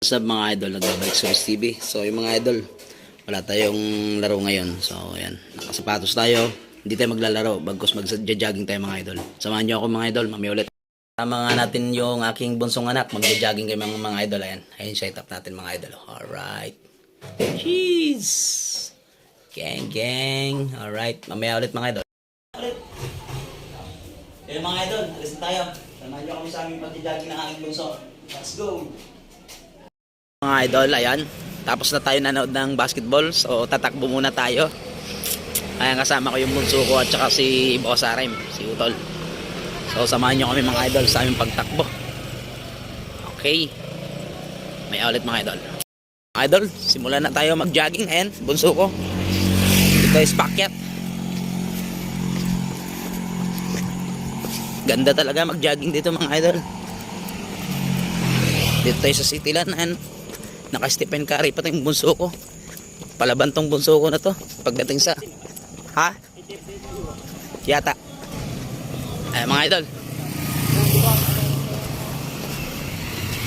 What's up mga idol, nagbabalik sa Riz TV. So yung mga idol, wala tayong laro ngayon. So ayan, nakasapatos tayo. Hindi tayo maglalaro, bagkus magja-jogging tayo mga idol. Samahan nyo ako mga idol, mami ulit. Tama nga natin yung aking bunsong anak, magja-jogging kayo mga idol. Ayan, ayun set up natin mga idol. Alright. Cheese! Gang gang. Alright, mamaya ulit mga idol. Ayan mga idol, alis na tayo. Samahan nyo kami sa aming pagja-jogging ng aking bunso. Let's go! Mga idol, ayan. Tapos na tayo nanood ng basketball. So, tatakbo muna tayo. Ayan, kasama ko yung bunso ko at saka si Boss Arem, si Utol. So, samahan nyo kami mga idol sa aming pagtakbo. Okay. May ulit mga idol. Mga idol, simulan na tayo mag-jogging. Ayan, bunso ko. Dito is pakyat. Ganda talaga mag-jogging dito mga idol. Dito tayo sa Cityland. Ayan. Naka-Stephen Curry pa yung bunso ko. Palaban tong bunso ko na to pagdating sa ha? Yata. Ay mga idol.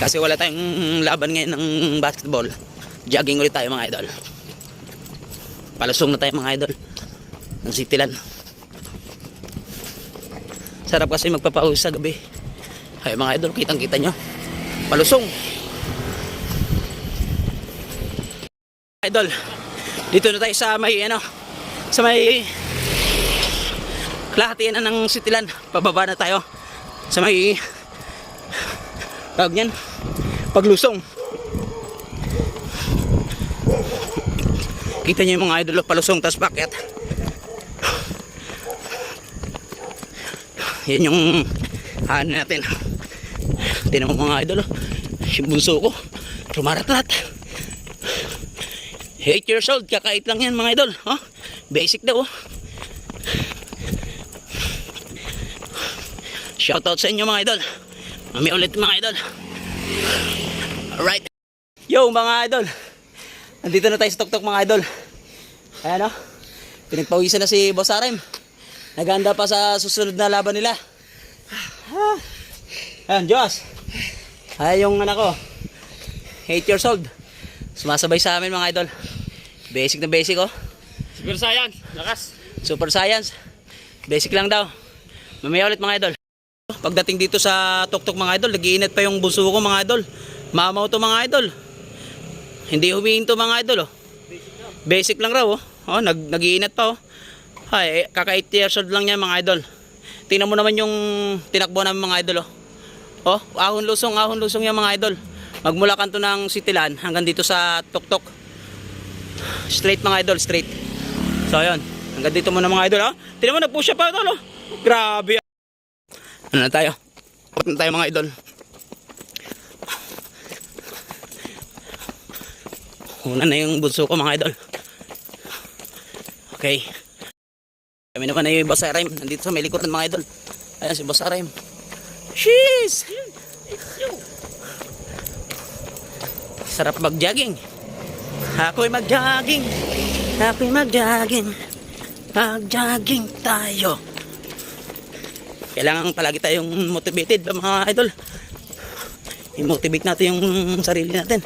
Kasi wala tayong laban ngayon ng basketball. Jogging ulit tayo mga idol. Palusong na tayo mga idol ng Cityland. Sarap kasi magpapawis sa gabi. Ay mga idol, kitang-kita nyo. Palusong. Idol, dito na tayo sa may sa may kalahatian na ng Cityland. Pababa na tayo sa may tawag niyan, paglusong. Kita niyo yung mga idol, palusong tas pakyat. Yan yung ano natin. Tingnan mo mga idol, yung bunso ko rumaratrat. 8 years old, kakait lang yan mga idol. Oh, basic daw. Shoutout sa inyo mga idol. Mami ulit mga idol. Alright. Yo mga idol, nandito na tayo sa tuktok mga idol. Ayan o, pinagpawisan na si Boss Arem. Naganda pa sa susunod na laban nila. Ayan, Diyos. Ayan yung anak ko, 8 years old. Sumasabay sa amin mga idol. Basic na basic oh. Super science, lakas. Super science. Basic lang daw. Mamaya ulit mga idol. Pagdating dito sa tuktok mga idol, nag-iinit pa yung bunso ko mga idol. Mamaw to mga idol. Hindi humihinto mga idol oh. Basic lang raw oh. Oh, nag-iinit pa oh. Ay, kaka 8 years old lang yan mga idol. Tingnan mo naman yung tinakbo namin mga idol oh. Oh, ahon lusong yan mga idol. Magmula kanto ng Cityland hanggang dito sa tuktok. Straight mga idol, straight. So ayun, hanggang dito muna mga idol ha. Tingnan mo, nag-push up pa ito. Grabe. Ano na tayo? Kapag na tayo mga idol. Una na yung bunso ko mga idol. Okay. Kami naman na yung Boss Arem. Nandito sa may likuran mga idol. Ayan si Boss Arem. Sheesh! Sarap mag-jogging. Ako'y mag-jogging. Ako'y mag-jogging. Mag-jogging tayo. Kailangan palagi tayong motivated mga idol. I-motivate natin yung sarili natin.